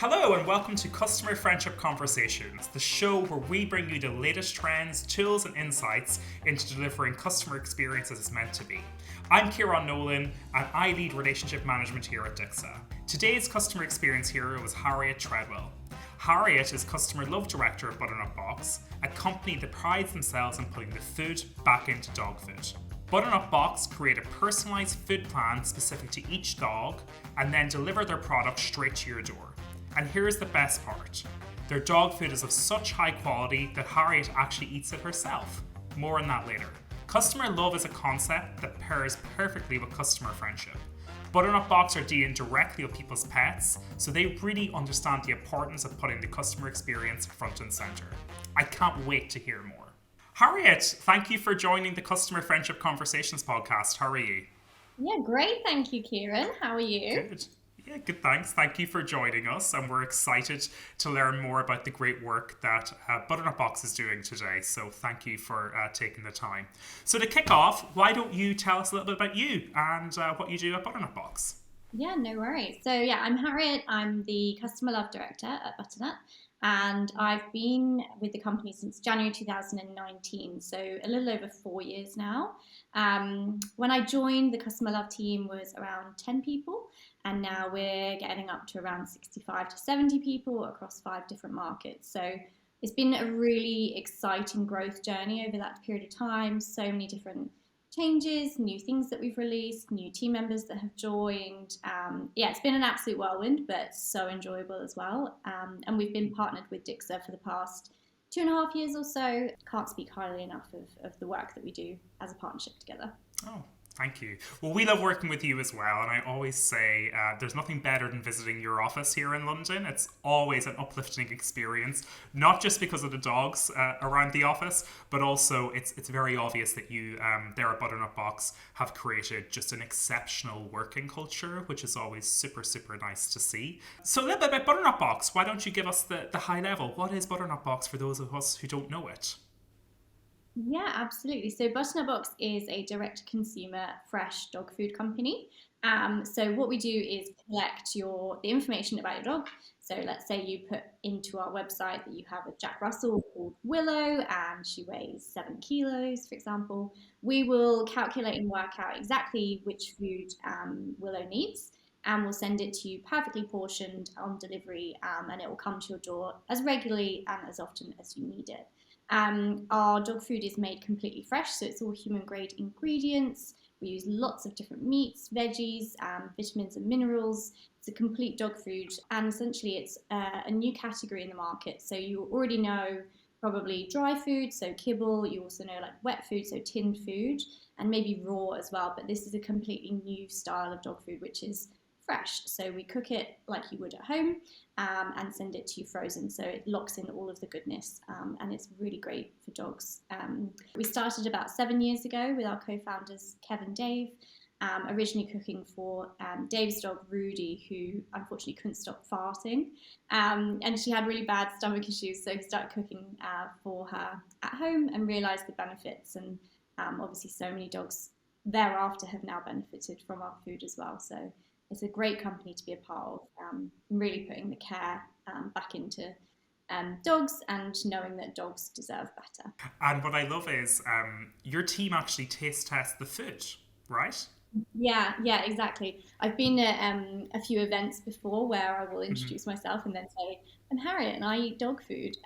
Hello and welcome to Customer Friendship Conversations, the show where we bring you the latest trends, tools and insights into delivering customer experience as it's meant to be. I'm Ciaran Nolan and I lead relationship management here at DICSA. Today's customer experience hero is Harriet Treadwell. Harriet is Customer Love Director at Butternut Box, a company that prides themselves on putting the food back into dog food. Butternut Box create a personalised food plan specific to each dog and then deliver their product straight to your door. And here's the best part. Their dog food is of such high quality that Harriet actually eats it herself. More on that later. Customer love is a concept that pairs perfectly with customer friendship. Butternut Box are dealing directly with people's pets, so they really understand the importance of putting the customer experience front and centre. I can't wait to hear more. Harriet, thank you for joining the Customer Friendship Conversations podcast. How are you? Yeah, great. Thank you, Ciaran. How are you? Good. Yeah, good, thanks. Thank you for joining us, and we're excited to learn more about the great work that Butternut Box is doing today. So thank you for taking the time. So to kick off, why don't you tell us a little bit about you and what you do at Butternut Box? Yeah, no worries. So yeah, I'm Harriet. I'm the Customer Love Director at Butternut, and I've been with the company since January 2019, so a little over 4 years now. When I joined, the Customer Love team was around 10 people, and now we're getting up to around 65 to 70 people across 5 different markets. So it's been a really exciting growth journey over that period of time. So many different changes, new things that we've released, new team members that have joined. Yeah, it's been an absolute whirlwind, but so enjoyable as well. And we've been partnered with DICSA for the past 2.5 years or so. Can't speak highly enough of the work that we do as a partnership together. Oh, thank you. Well, we love working with you as well, and I always say there's nothing better than visiting your office here in London. It's always an uplifting experience, not just because of the dogs around the office, but also it's very obvious that you there at Butternut Box have created just an exceptional working culture, which is always super, super nice to see. So a little bit about Butternut Box. Why don't you give us the high level? What is Butternut Box for those of us who don't know it? Yeah, absolutely. So Butternut Box is a direct-to-consumer fresh dog food company. So what we do is collect the information about your dog. So let's say you put into our website that you have a Jack Russell called Willow and she weighs 7 kilos, for example. We will calculate and work out exactly which food Willow needs, and we'll send it to you perfectly portioned on delivery, and it will come to your door as regularly and as often as you need it. Our dog food is made completely fresh, so it's all human grade ingredients. We use lots of different meats, veggies, vitamins and minerals. It's a complete dog food, and essentially it's a new category in the market. So you already know probably dry food, so kibble. You also know like wet food, so tinned food, and maybe raw as well. But this is a completely new style of dog food, which is fresh. So we cook it like you would at home, and send it to you frozen. So it locks in all of the goodness, and it's really great for dogs. We started about 7 years ago with our co-founders, Kev and Dave, originally cooking for Dave's dog, Rudy, who unfortunately couldn't stop farting. And she had really bad stomach issues. So he started cooking for her at home and realized the benefits. And obviously so many dogs thereafter have now benefited from our food as well. So it's a great company to be a part of, really putting the care back into dogs and knowing that dogs deserve better. And what I love is your team actually taste test the food, right? Yeah, exactly. I've been at a few events before where I will introduce myself and then say, I'm Harriet and I eat dog food.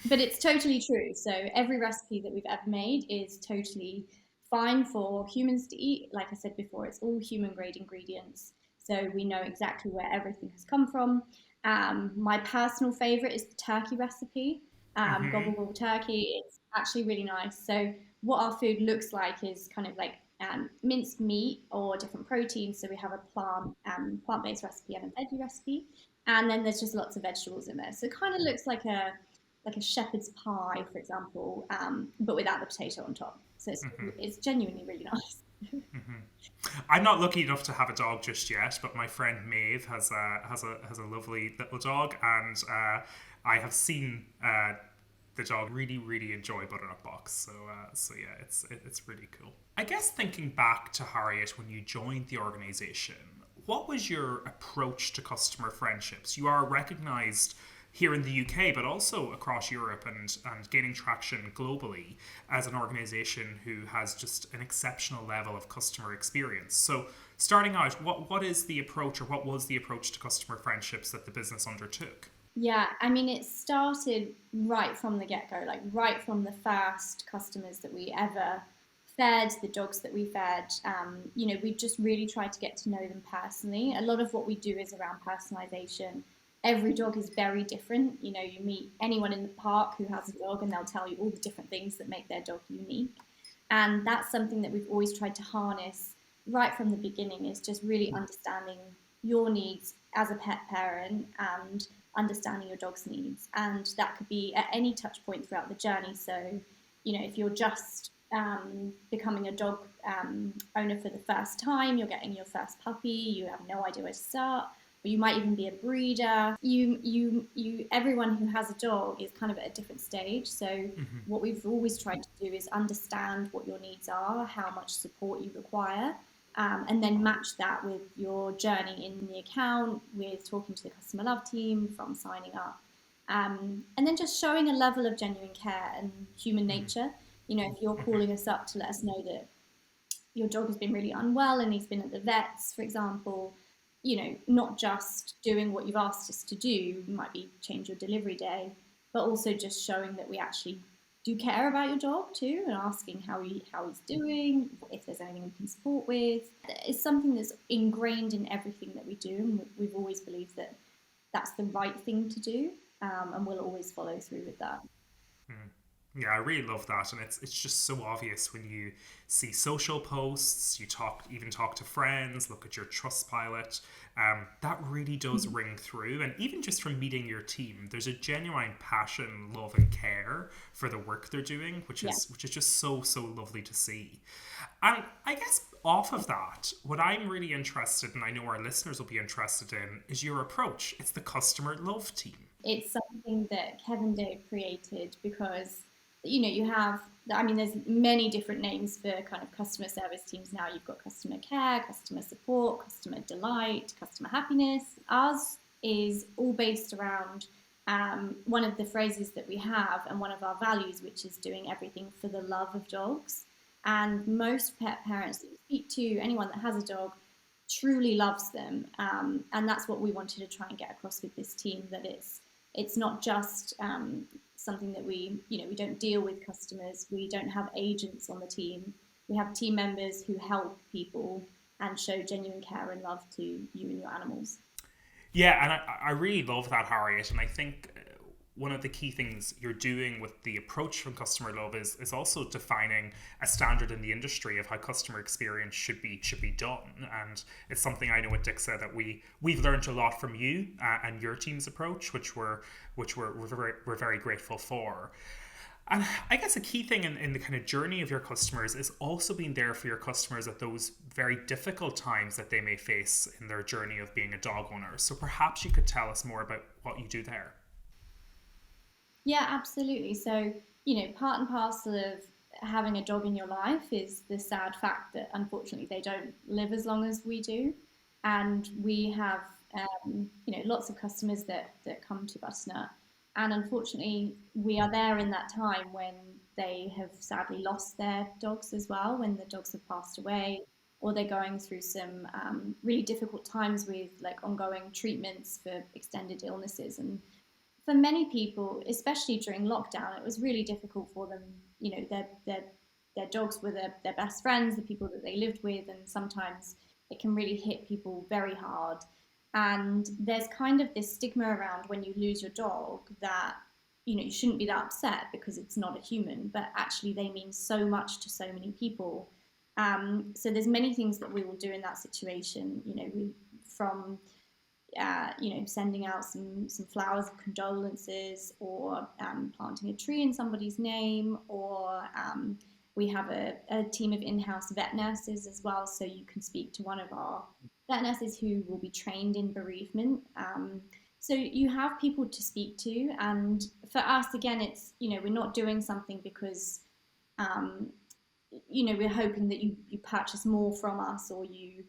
But it's totally true. So every recipe that we've ever made is totally fine for humans to eat. Like I said before, it's all human grade ingredients. So we know exactly where everything has come from. My personal favorite is the turkey recipe, gobble gobble turkey. It's actually really nice. So what our food looks like is kind of like minced meat or different proteins. So we have a plant-based recipe and a veggie recipe, and then there's just lots of vegetables in there. So it kind of looks like a shepherd's pie, for example, but without the potato on top. So it's genuinely really nice. I'm not lucky enough to have a dog just yet, but my friend Maeve has a lovely little dog, and I have seen the dog really enjoy Butternut Box. So yeah, it's really cool. I guess thinking back to Harriet when you joined the organization, what was your approach to customer friendships? You are recognized here in the UK, but also across Europe and gaining traction globally as an organization who has just an exceptional level of customer experience. So, starting out, what is the approach, or what was the approach to customer friendships that the business undertook? Yeah, I mean, it started right from the get go, like right from the first customers that we ever fed, the dogs that we fed. We just really tried to get to know them personally. A lot of what we do is around personalization. Every dog is very different. You know, you meet anyone in the park who has a dog and they'll tell you all the different things that make their dog unique. And that's something that we've always tried to harness right from the beginning, is just really understanding your needs as a pet parent and understanding your dog's needs. And that could be at any touch point throughout the journey. So, if you're just becoming a dog owner for the first time, you're getting your first puppy, you have no idea where to start, or you might even be a breeder. Everyone who has a dog is kind of at a different stage. So what we've always tried to do is understand what your needs are, how much support you require, and then match that with your journey in the account, with talking to the customer love team from signing up. And then just showing a level of genuine care and human nature. If you're calling us up to let us know that your dog has been really unwell and he's been at the vets, for example, not just doing what you've asked us to do, might be change your delivery day, but also just showing that we actually do care about your dog too, and asking how he's doing, if there's anything we can support with. It's something that's ingrained in everything that we do, and we've always believed that that's the right thing to do, and we'll always follow through with that. Yeah, I really love that, and it's just so obvious when you see social posts, you talk to friends, look at your trust pilot. That really does ring through, and even just from meeting your team, there's a genuine passion, love, and care for the work they're doing, which is just so lovely to see. And I guess off of that, what I'm really interested in, I know our listeners will be interested in, is your approach. It's the customer love team. It's something that Kevin Dave created because there's many different names for kind of customer service teams now. You've got customer care, customer support, customer delight, customer happiness. Ours is all based around one of the phrases that we have and one of our values, which is doing everything for the love of dogs. And most pet parents that you speak to, anyone that has a dog, truly loves them. And that's what we wanted to try and get across with this team, that it's not just something that we don't deal with customers. We don't have agents on the team. We have team members who help people and show genuine care and love to you and your animals. Yeah, and I really love that, Harriet. And I think one of the key things you're doing with the approach from customer love is also defining a standard in the industry of how customer experience should be done. And it's something I know at Dixa that we've learned a lot from you and your team's approach, which we're very grateful for. And I guess a key thing in the kind of journey of your customers is also being there for your customers at those very difficult times that they may face in their journey of being a dog owner. So perhaps you could tell us more about what you do there. Yeah, absolutely. So, part and parcel of having a dog in your life is the sad fact that unfortunately they don't live as long as we do. And we have, lots of customers that come to Butternut. And unfortunately, we are there in that time when they have sadly lost their dogs as well, when the dogs have passed away, or they're going through some really difficult times with like ongoing treatments for extended illnesses. And for many people, especially during lockdown, it was really difficult for them. Their dogs were their best friends, the people that they lived with, and sometimes it can really hit people very hard. And there's kind of this stigma around when you lose your dog that you shouldn't be that upset because it's not a human, but actually they mean so much to so many people. So there's many things that we will do in that situation. From sending out some flowers of condolences, or planting a tree in somebody's name, or we have a team of in-house vet nurses as well, so you can speak to one of our vet nurses who will be trained in bereavement. So you have people to speak to, and for us, again, it's, we're not doing something because, we're hoping that you purchase more from us, or you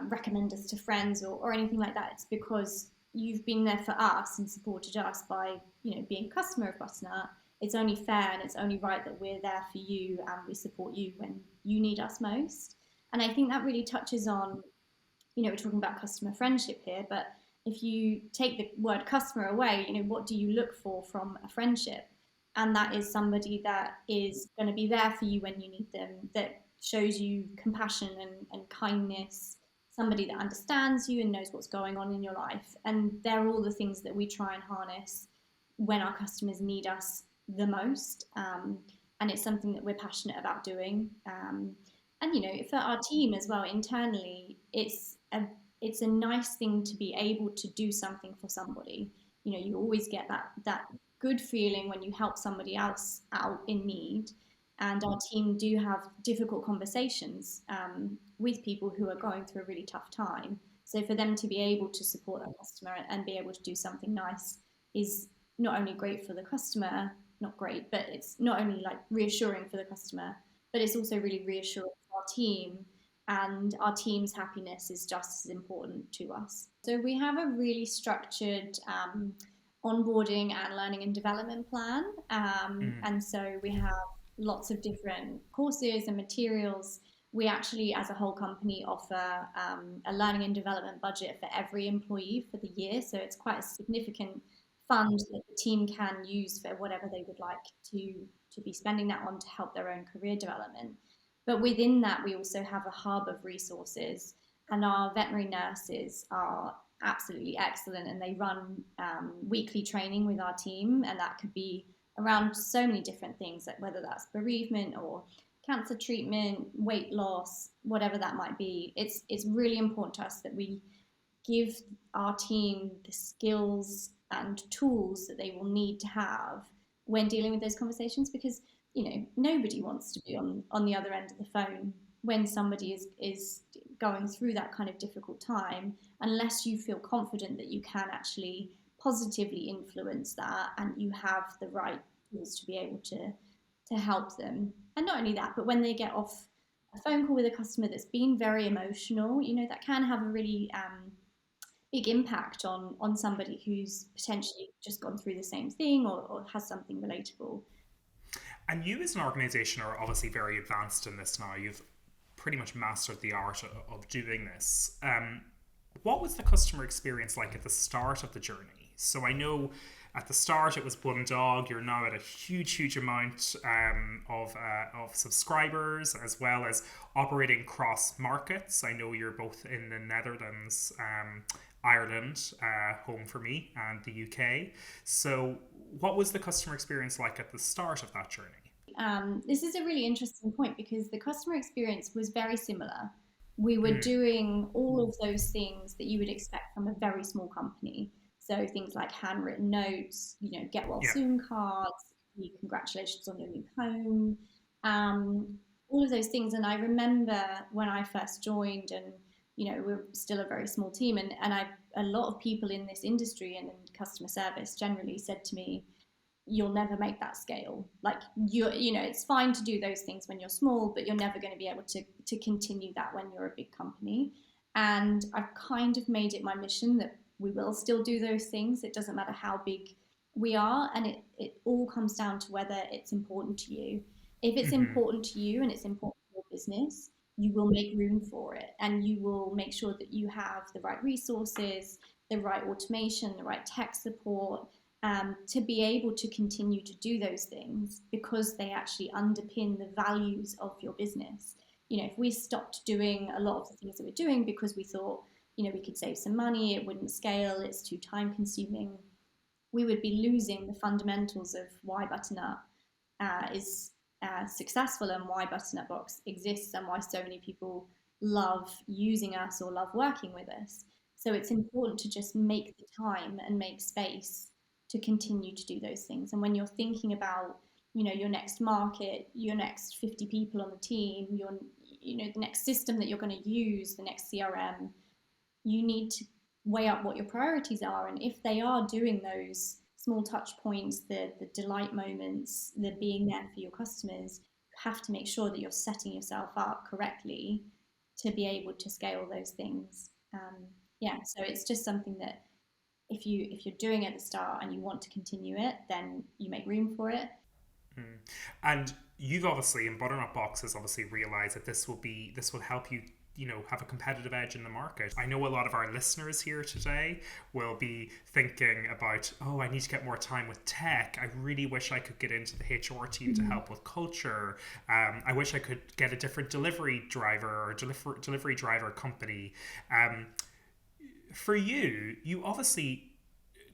recommend us to friends or anything like that. It's because you've been there for us and supported us by, being a customer of Butternut. It's only fair and it's only right that we're there for you and we support you when you need us most. And I think that really touches on, we're talking about customer friendship here, but if you take the word customer away, what do you look for from a friendship? And that is somebody that is going to be there for you when you need them, that shows you compassion and kindness, somebody that understands you and knows what's going on in your life. And they're all the things that we try and harness when our customers need us the most. And it's something that we're passionate about doing. And for our team as well internally, it's a nice thing to be able to do something for somebody. You always get that good feeling when you help somebody else out in need. And our team do have difficult conversations with people who are going through a really tough time. So for them to be able to support that customer and be able to do something nice is not only great for the customer, not great, but it's not only like reassuring for the customer, but it's also really reassuring for our team. And our team's happiness is just as important to us. So we have a really structured onboarding and learning and development plan. And so we have lots of different courses and materials. We actually, as a whole company, offer a learning and development budget for every employee for the year. So it's quite a significant fund that the team can use for whatever they would like to be spending that on to help their own career development. But within that, we also have a hub of resources, and our veterinary nurses are absolutely excellent, and they run weekly training with our team, and that could be around so many different things, like whether that's bereavement or cancer treatment, weight loss, whatever that might be. It's really important to us that we give our team the skills and tools that they will need to have when dealing with those conversations, because nobody wants to be on the other end of the phone when somebody is going through that kind of difficult time, unless you feel confident that you can actually positively influence that and you have the right tools to be able to help them. And not only that, but when they get off a phone call with a customer that's been very emotional, that can have a really big impact on somebody who's potentially just gone through the same thing or has something relatable. And you, as an organization, are obviously very advanced in this now. You've pretty much mastered the art of doing this. What was the customer experience like at the start of the journey? So I know at the start it was one dog. You're now at a huge amount of subscribers, as well as operating cross markets. I know you're both in the Netherlands, Ireland, home for me, and the UK. So what was the customer experience like at the start of that journey? This is a really interesting point because the customer experience was very similar. We were doing all of those things that you would expect from a very small company. So things like handwritten notes, get well Yeah. soon cards, congratulations on your new home, all of those things. And I remember when I first joined, and we're still a very small team, and a lot of people in this industry and in customer service generally said to me, you'll never make that scale. Like it's fine to do those things when you're small, but you're never going to be able to continue that when you're a big company. And I've kind of made it my mission that we will still do those things. It doesn't matter how big we are, and it all comes down to whether it's important to you. If it's important to you and it's important to your business, you will make room for it, and you will make sure that you have the right resources, the right automation, the right tech support, to be able to continue to do those things, because they actually underpin the values of your business. If we stopped doing a lot of the things that we're doing because we thought, we could save some money, it wouldn't scale, it's too time consuming, we would be losing the fundamentals of why Butternut is successful and why Butternut Box exists and why so many people love using us or love working with us. So it's important to just make the time and make space to continue to do those things. And when you're thinking about, your next market, your next 50 people on the team, the next system that you're going to use, the next CRM, you need to weigh up what your priorities are. And if they are doing those small touch points, the delight moments, the being there for your customers, you have to make sure that you're setting yourself up correctly to be able to scale those things. Yeah, so it's just something that if you're doing it at the start and you want to continue it, then you make room for it. Mm. And you've obviously, in Butternut Box, has obviously realised that this will help you, have a competitive edge in the market. I know a lot of our listeners here today will be thinking about, oh, I need to get more time with tech. I really wish I could get into the HR team to help with culture. I wish I could get a different delivery driver or delivery driver company. For you, you obviously,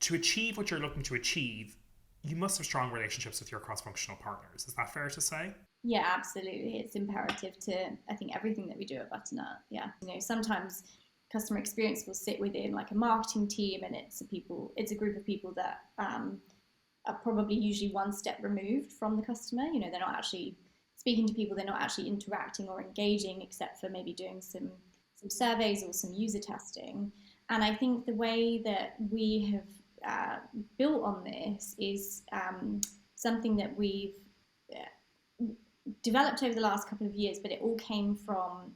to achieve what you're looking to achieve, you must have strong relationships with your cross-functional partners. Is that fair to say? Yeah, absolutely. It's imperative to, I think, everything that we do at Butternut. Yeah. Sometimes customer experience will sit within like a marketing team, and it's a group of people that are probably usually one step removed from the customer. They're not actually speaking to people, they're not actually interacting or engaging, except for maybe doing some surveys or some user testing. And I think the way that we have built on this is something that we've developed over the last couple of years, but it all came from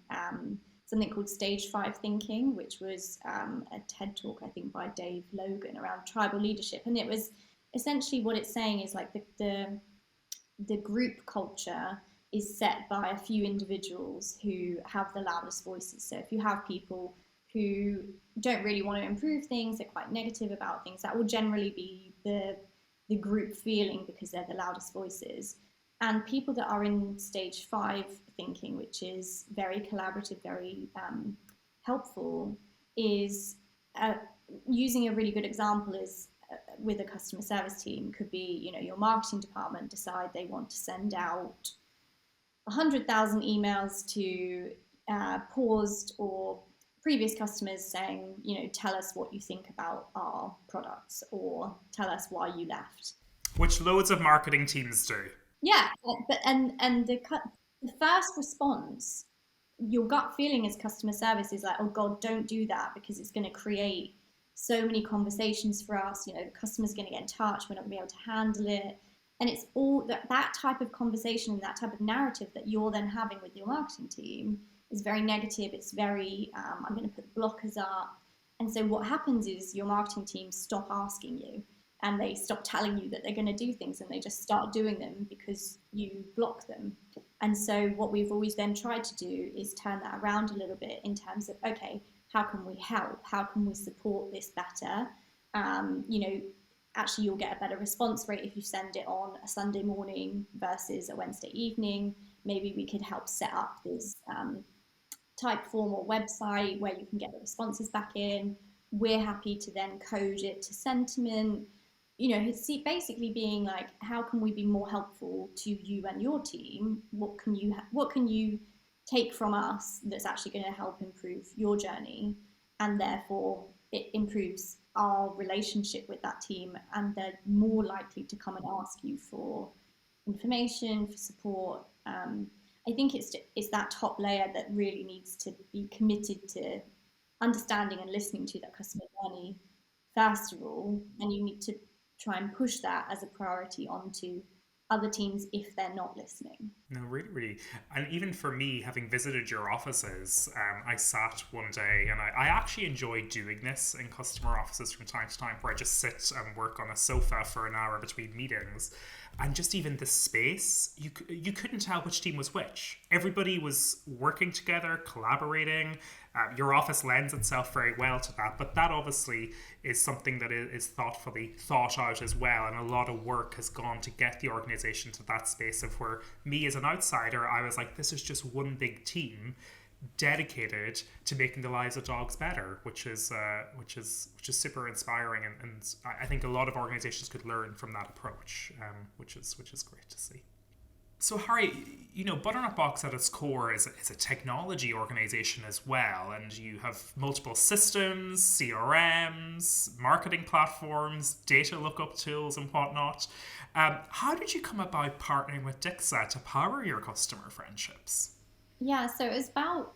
something called Stage 5 Thinking, which was a TED talk, I think, by Dave Logan around tribal leadership. And it was essentially what it's saying is like the group culture is set by a few individuals who have the loudest voices. So if you have people who don't really want to improve things, they're quite negative about things, that will generally be the group feeling because they're the loudest voices. And people that are in Stage 5 Thinking, which is very collaborative, very helpful, is using a really good example is with a customer service team could be, your marketing department decide they want to send out 100,000 emails to paused or previous customers saying, tell us what you think about our products or tell us why you left. Which loads of marketing teams do. Yeah, but the first response, your gut feeling as customer service is like, oh God, don't do that because it's going to create so many conversations for us. The customer's going to get in touch, we're not going to be able to handle it. And it's all that type of conversation and that type of narrative that you're then having with your marketing team is very negative. It's very, I'm going to put blockers up. And so what happens is your marketing team stop asking you and they stop telling you that they're going to do things and they just start doing them because you block them. And so what we've always then tried to do is turn that around a little bit in terms of, okay, how can we help? How can we support this better? Actually, you'll get a better response rate if you send it on a Sunday morning versus a Wednesday evening. Maybe we could help set up this Typeform or website where you can get the responses back in. We're happy to then code it to sentiment. It's basically being like, how can we be more helpful to you and your team? What can you take from us that's actually going to help improve your journey? And therefore, it improves our relationship with that team, and they're more likely to come and ask you for information, for support. I think it's that top layer that really needs to be committed to understanding and listening to that customer journey first of all, and you need to try and push that as a priority onto other teams if they're not listening. No, really, really. And even for me, having visited your offices, I sat one day and I actually enjoy doing this in customer offices from time to time, where I just sit and work on a sofa for an hour between meetings. And just even the space, you couldn't tell which team was which. Everybody was working together, collaborating. Your office lends itself very well to that, but that obviously is something that is thoughtfully thought out as well, and a lot of work has gone to get the organization to that space of where me as an outsider, I was like, this is just one big team dedicated to making the lives of dogs better, which is super inspiring, and I think a lot of organizations could learn from that approach, which is great to see. So Harry, Butternut Box at its core is a technology organization as well, and you have multiple systems, CRMs, marketing platforms, data lookup tools and whatnot. How did you come about partnering with Dixa to power your customer friendships? Yeah, so it was about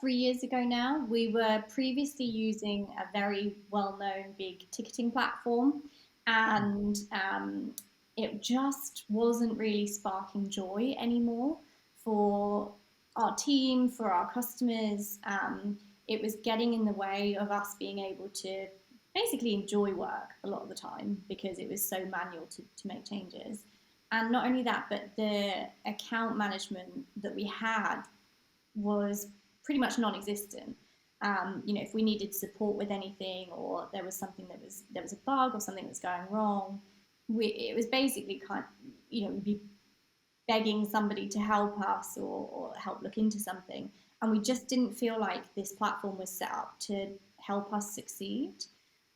3 years ago now. We were previously using a very well-known big ticketing platform, and it just wasn't really sparking joy anymore for our team, for our customers. It was getting in the way of us being able to basically enjoy work a lot of the time because it was so manual to make changes. And not only that, but the account management that we had was pretty much non-existent. If we needed support with anything, or there was something there was a bug or something that's going wrong, it was basically we'd be begging somebody to help us or help look into something. And we just didn't feel like this platform was set up to help us succeed.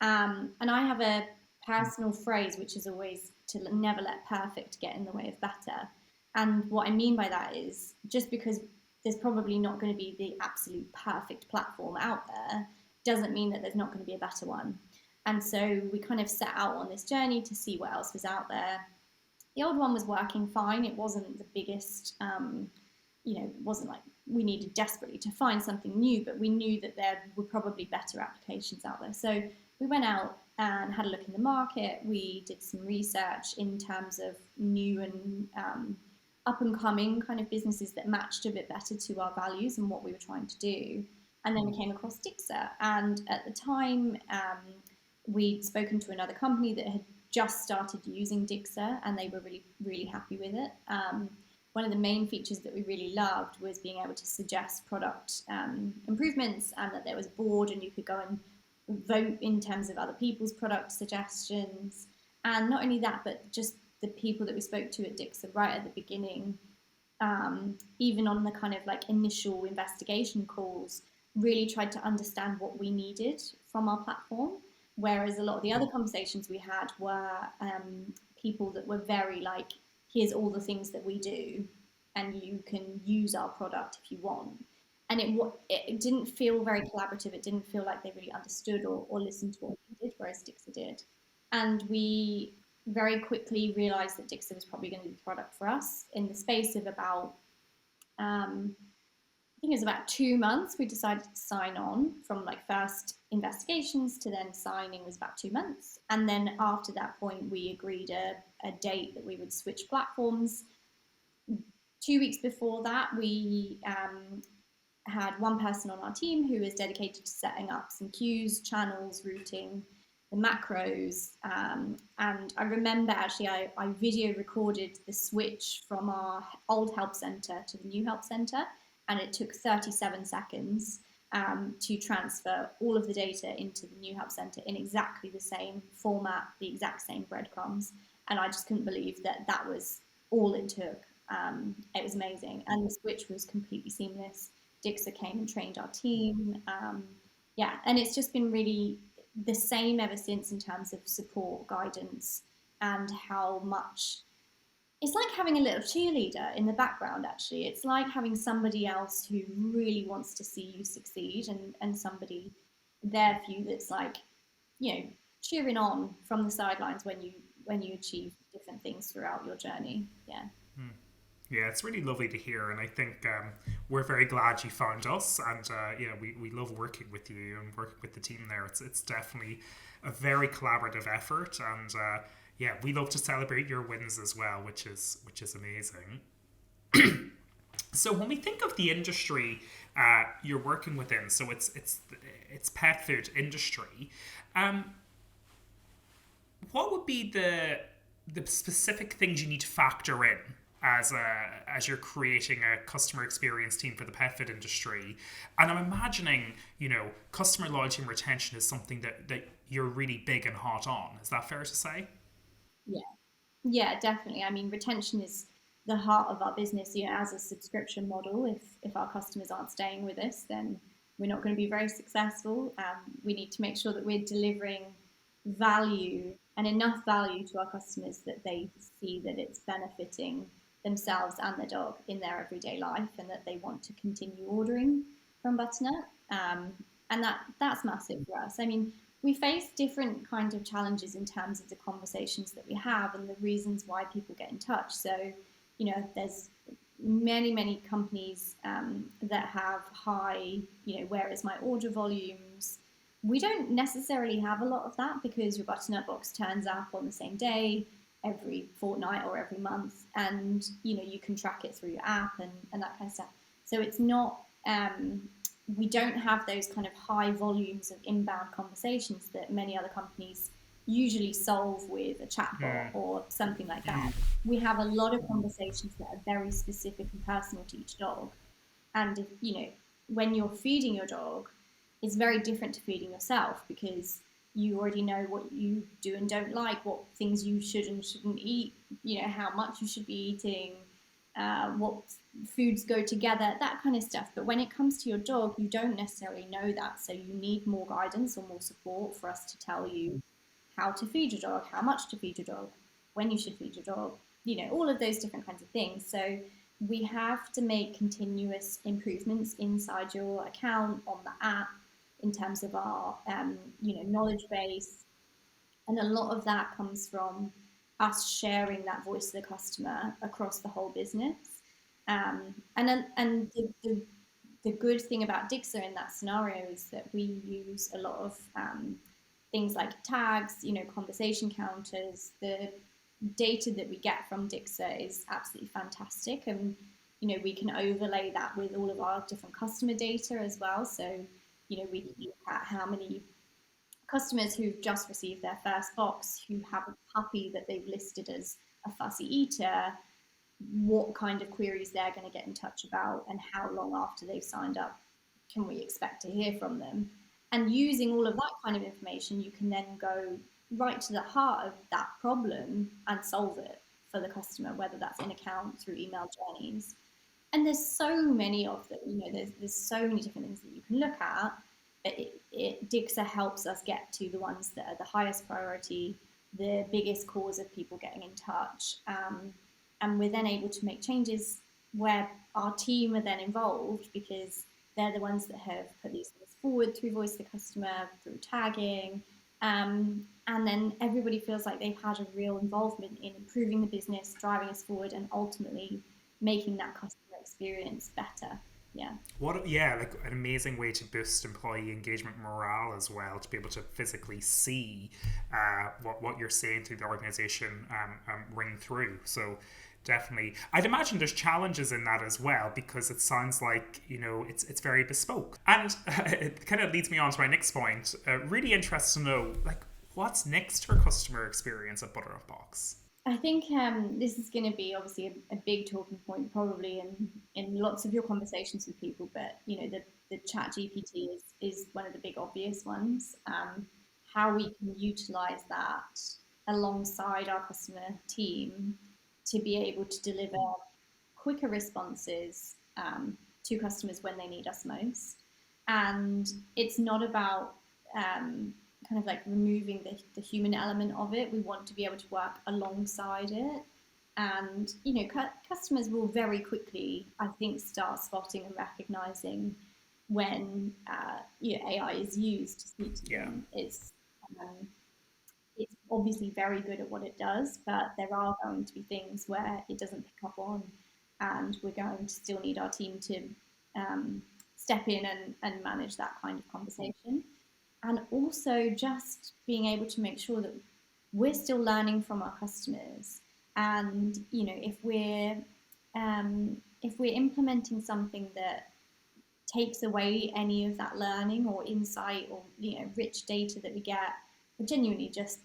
And I have a personal phrase, which is always to never let perfect get in the way of better. And what I mean by that is just because there's probably not going to be the absolute perfect platform out there doesn't mean that there's not going to be a better one. And so we kind of set out on this journey to see what else was out there. The old one was working fine. It wasn't the biggest, it wasn't like we needed desperately to find something new, but we knew that there were probably better applications out there. So we went out and had a look in the market. We did some research in terms of new and up and coming kind of businesses that matched a bit better to our values and what we were trying to do. And then we came across Dixa. And at the time, we'd spoken to another company that had just started using Dixa, and they were really, really happy with it. One of the main features that we really loved was being able to suggest product improvements, and that there was a board and you could go and vote in terms of other people's product suggestions. And not only that, but just the people that we spoke to at Dixa right at the beginning, even on the kind of like initial investigation calls, really tried to understand what we needed from our platform. Whereas a lot of the other conversations we had were people that were very like, here's all the things that we do, and you can use our product if you want. And it didn't feel very collaborative. It didn't feel like they really understood or listened to what we did, whereas Dixa did. And we very quickly realized that Dixa was probably going to be the product for us. In the space of about, I think it was about 2 months, we decided to sign on. From like first investigations to then signing was about 2 months. And then after that point, we agreed a date that we would switch platforms. 2 weeks before that, we had one person on our team who was dedicated to setting up some queues, channels, routing, the macros. And I remember actually I video recorded the switch from our old help center to the new help center, and it took 37 seconds to transfer all of the data into the new help center in exactly the same format, the exact same breadcrumbs. And I just couldn't believe that that was all it took. It was amazing. And the switch was completely seamless. Dixa came and trained our team. And it's just been really the same ever since in terms of support, guidance, and how much it's like having a little cheerleader in the background. Actually, it's like having somebody else who really wants to see you succeed, and somebody there for you that's like, cheering on from the sidelines when you achieve different things throughout your journey. Yeah, it's really lovely to hear, and I think we're very glad you found us, and we love working with you and working with the team there. It's definitely a very collaborative effort, and we love to celebrate your wins as well, which is amazing. So when we think of the industry you're working within, so it's pet food industry, what would be the specific things you need to factor in as you're creating a customer experience team for the pet food industry? And I'm imagining, customer loyalty and retention is something that you're really big and hot on. Is that fair to say? Yeah, definitely. I mean, retention is the heart of our business. As a subscription model, if our customers aren't staying with us, then we're not going to be very successful. We need to make sure that we're delivering value, and enough value to our customers that they see that it's benefiting themselves and their dog in their everyday life, and that they want to continue ordering from Butternut. And that's massive for us. I mean, we face different kinds of challenges in terms of the conversations that we have and the reasons why people get in touch. So, there's many companies that have high, where is my order volumes? We don't necessarily have a lot of that because your Butternut Box turns up on the same day, every fortnight or every month, and you can track it through your app and that kind of stuff. So it's not, we don't have those kind of high volumes of inbound conversations that many other companies usually solve with a chatbot or something like that. We have a lot of conversations that are very specific and personal to each dog. And if, when you're feeding your dog, it's very different to feeding yourself, because you already know what you do and don't like, what things you should and shouldn't eat, how much you should be eating, what foods go together, that kind of stuff. But when it comes to your dog, you don't necessarily know that. So you need more guidance or more support for us to tell you how to feed your dog, how much to feed your dog, when you should feed your dog, all of those different kinds of things. So we have to make continuous improvements inside your account, on the app, in terms of our knowledge base. And a lot of that comes from us sharing that voice of the customer across the whole business. And the good thing about Dixa in that scenario is that we use a lot of things like tags, conversation counters. The data that we get from Dixa is absolutely fantastic, and we can overlay that with all of our different customer data as well. So we can look at how many customers who've just received their first box, who have a puppy that they've listed as a fussy eater, what kind of queries they're going to get in touch about, and how long after they've signed up can we expect to hear from them. And using all of that kind of information, you can then go right to the heart of that problem and solve it for the customer, whether that's in account, through email journeys. And there's so many of them, there's so many different things that you can look at. But Dixa helps us get to the ones that are the highest priority, the biggest cause of people getting in touch. And we're then able to make changes where our team are then involved, because they're the ones that have put these things forward through voice of the customer, through tagging. And then everybody feels like they've had a real involvement in improving the business, driving us forward, and ultimately making that customer experience better. Yeah. Like an amazing way to boost employee engagement morale as well, to be able to physically see what you're saying through the organization ring through. So definitely, I'd imagine there's challenges in that as well, because it sounds like it's very bespoke, and it kind of leads me on to my next point. Really interested to know, like, what's next for customer experience at Butternut Box. I think this is going to be obviously a big talking point, probably in lots of your conversations with people. But the Chat GPT is one of the big obvious ones. How we can utilize that alongside our customer team to be able to deliver quicker responses to customers when they need us most. And it's not about kind of like removing the human element of it. We want to be able to work alongside it. And, customers will very quickly, I think, start spotting and recognizing when AI is used to speak to them. It's obviously very good at what it does, but there are going to be things where it doesn't pick up on, and we're going to still need our team to step in and manage that kind of conversation. And also just being able to make sure that we're still learning from our customers. And if we're implementing something that takes away any of that learning or insight or rich data that we get, or genuinely just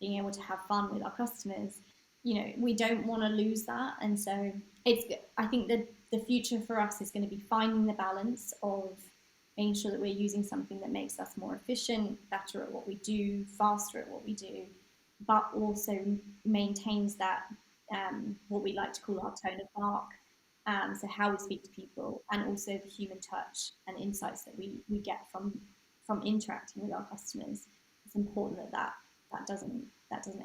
being able to have fun with our customers, we don't want to lose that. And so I think that the future for us is going to be finding the balance of making sure that we're using something that makes us more efficient, better at what we do, faster at what we do, but also maintains that what we like to call our tone of bark. So how we speak to people, and also the human touch and insights that we get from interacting with our customers. It's important that doesn't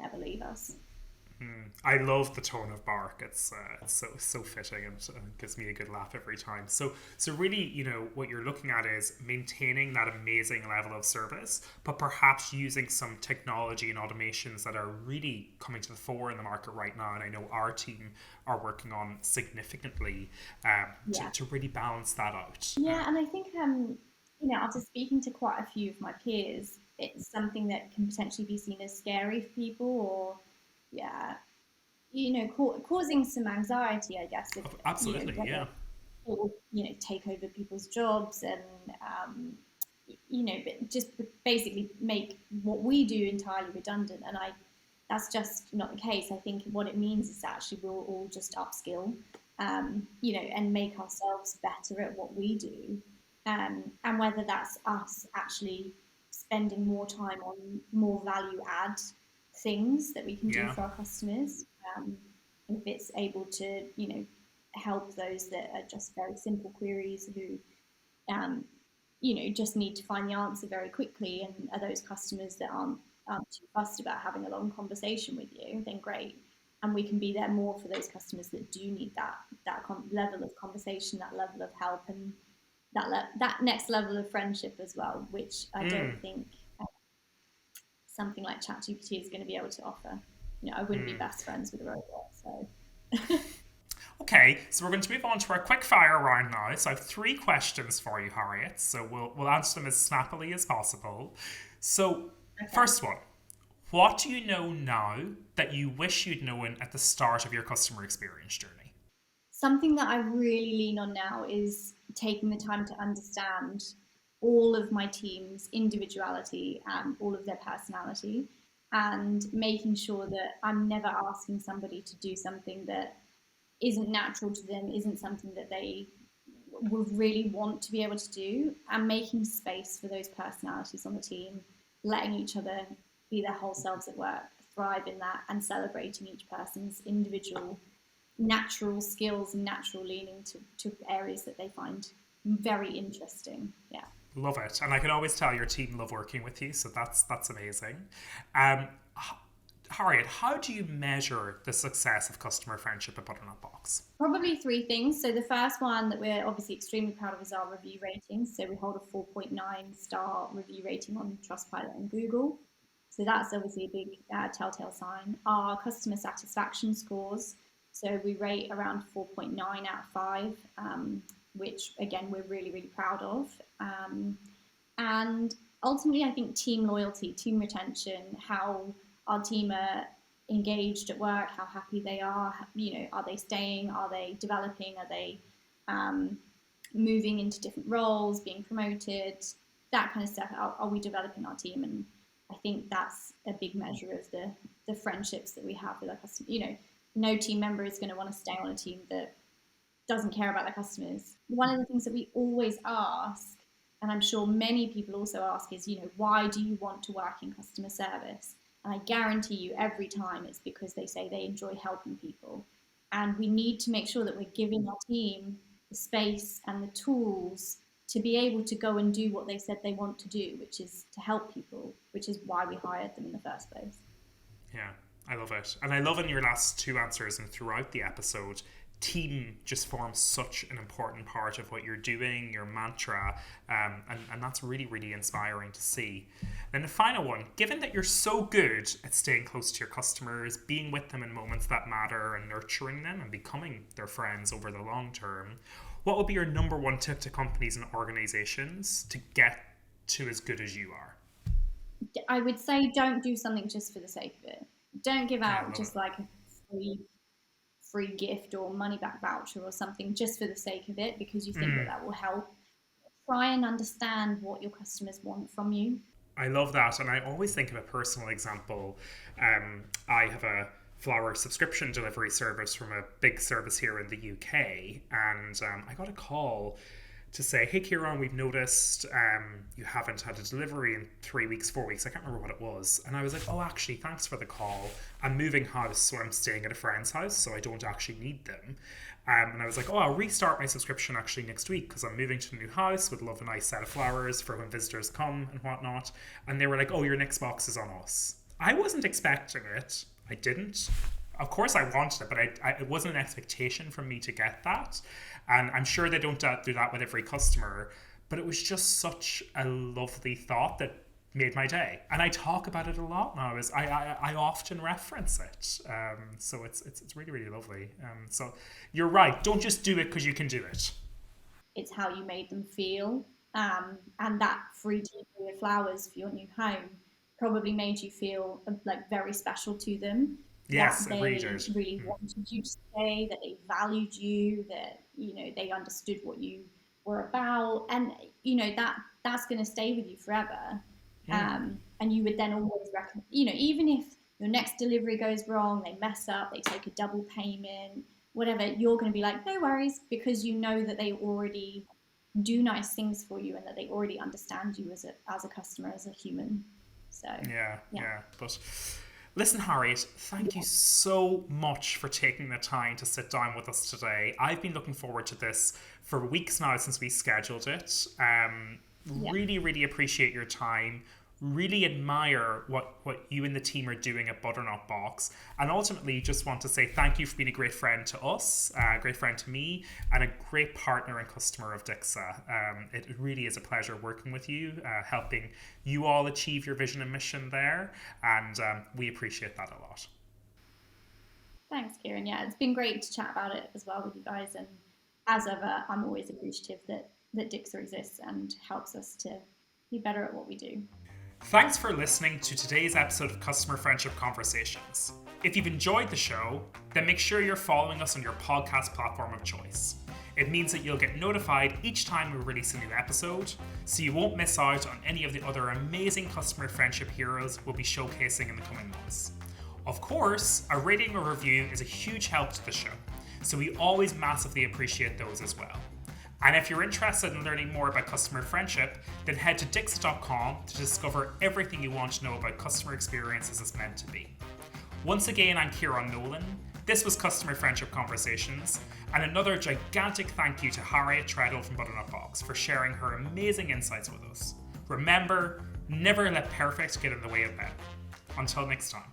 ever leave us. I love the tone of bark. It's so fitting, and gives me a good laugh every time. So really, what you're looking at is maintaining that amazing level of service, but perhaps using some technology and automations that are really coming to the fore in the market right now. And I know our team are working on significantly to really balance that out. Yeah, and I think after speaking to quite a few of my peers, it's something that can potentially be seen as scary for people, or causing some anxiety, I guess. Absolutely, or take over people's jobs and but just basically make what we do entirely redundant. And that's just not the case. I think what it means is actually we'll all just upskill, and make ourselves better at what we do. And whether that's us actually spending more time on more value add things that we can do Yeah. for our customers, if it's able to, help those that are just very simple queries who just need to find the answer very quickly, and are those customers that aren't too fussed about having a long conversation with you, then great. And we can be there more for those customers that do need that level of conversation, that level of help, and that next level of friendship as well, which I don't think something like ChatGPT is going to be able to offer. I wouldn't be best friends with a robot, so. Okay, so we're going to move on to our quick fire round now. So I have three questions for you, Harriet. So we'll answer them as snappily as possible. So, Okay. first one. What do you know now that you wish you'd known at the start of your customer experience journey? Something that I really lean on now is taking the time to understand all of my team's individuality and all of their personality, and making sure that I'm never asking somebody to do something that isn't natural to them, isn't something that they would really want to be able to do, and making space for those personalities on the team, letting each other be their whole selves at work, thrive in that, and celebrating each person's individual natural skills and natural leaning to areas that they find very interesting. Yeah. Love it, and I can always tell your team love working with you, so that's amazing. Um, Harriet, how do you measure the success of customer friendship at Butternut Box? Probably three things. So the first one that we're obviously extremely proud of is our review ratings. So we hold a 4.9-star review rating on Trustpilot and Google. So that's obviously a big telltale sign. Our customer satisfaction scores. So we rate around 4.9 out of 5, which again, we're really, really proud of. And ultimately, I think team loyalty, team retention, how our team are engaged at work, how happy they are, are they staying, are they developing, are they moving into different roles, being promoted, that kind of stuff. Are we developing our team? And I think that's a big measure of the friendships that we have with our customers. No team member is going to want to stay on a team that doesn't care about their customers. One of the things that we always ask, and I'm sure many people also ask, is, why do you want to work in customer service? And I guarantee you every time it's because they say they enjoy helping people. And we need to make sure that we're giving our team the space and the tools to be able to go and do what they said they want to do, which is to help people, which is why we hired them in the first place. Yeah, I love it. And I love in your last two answers and throughout the episode, team just forms such an important part of what you're doing, your mantra, and that's really, really inspiring to see. Then the final one, given that you're so good at staying close to your customers, being with them in moments that matter and nurturing them and becoming their friends over the long term, what would be your number one tip to companies and organizations to get to as good as you are? I would say don't do something just for the sake of it. Don't give Yeah, out just it. like a free gift or money back voucher or something just for the sake of it because you think that will help. Try and understand what your customers want from you. I love that, and I always think of a personal example. I have a flower subscription delivery service from a big service here in the UK, and I got a call to say, "Hey, Ciaran, we've noticed you haven't had a delivery in 3 weeks, 4 weeks. I can't remember what it was." And I was like, "Oh, actually, thanks for the call. I'm moving house, so I'm staying at a friend's house, so I don't actually need them." And I was like, "Oh, I'll restart my subscription actually next week because I'm moving to a new house. Would love a nice set of flowers for when visitors come and whatnot." And they were like, "Oh, your next box is on us." I wasn't expecting it. I didn't. Of course, I wanted it, but it wasn't an expectation from me to get that. And I'm sure they don't do that with every customer, but it was just such a lovely thought that made my day. And I talk about it a lot now. I often reference it. So it's really, really lovely. So you're right. Don't just do it because you can do it. It's how you made them feel. And that free delivery of flowers for your new home probably made you feel like very special to them. That Yes, it really they did. really wanted you to stay, that they valued you, that they understood what you were about, and that's going to stay with you forever. And you would then always recommend, even if your next delivery goes wrong, they mess up, they take a double payment, whatever, you're going to be like, no worries, because you know that they already do nice things for you and that they already understand you as a customer, as a human. So yeah. But listen, Harriet, thank you so much for taking the time to sit down with us today. I've been looking forward to this for weeks now since we scheduled it. Really, really appreciate your time. Really admire what you and the team are doing at Butternut Box, and ultimately just want to say thank you for being a great friend to us, a great friend to me, and a great partner and customer of Dixa. It really is a pleasure working with you, helping you all achieve your vision and mission there, and we appreciate that a lot. Thanks, Ciaran. Yeah, it's been great to chat about it as well with you guys, and as ever, I'm always appreciative that Dixa exists and helps us to be better at what we do. Thanks for listening to today's episode of Customer Friendship Conversations. If you've enjoyed the show, then make sure you're following us on your podcast platform of choice. It means that you'll get notified each time we release a new episode, so you won't miss out on any of the other amazing customer friendship heroes we'll be showcasing in the coming months. Of course, a rating or review is a huge help to the show, so we always massively appreciate those as well. And if you're interested in learning more about customer friendship, then head to Dixa.com to discover everything you want to know about customer experience as it's meant to be. Once again, I'm Ciaran Nolan. This was Customer Friendship Conversations, and another gigantic thank you to Harriet Treadwell from Butternut Box for sharing her amazing insights with us. Remember, never let perfect get in the way of better. Until next time.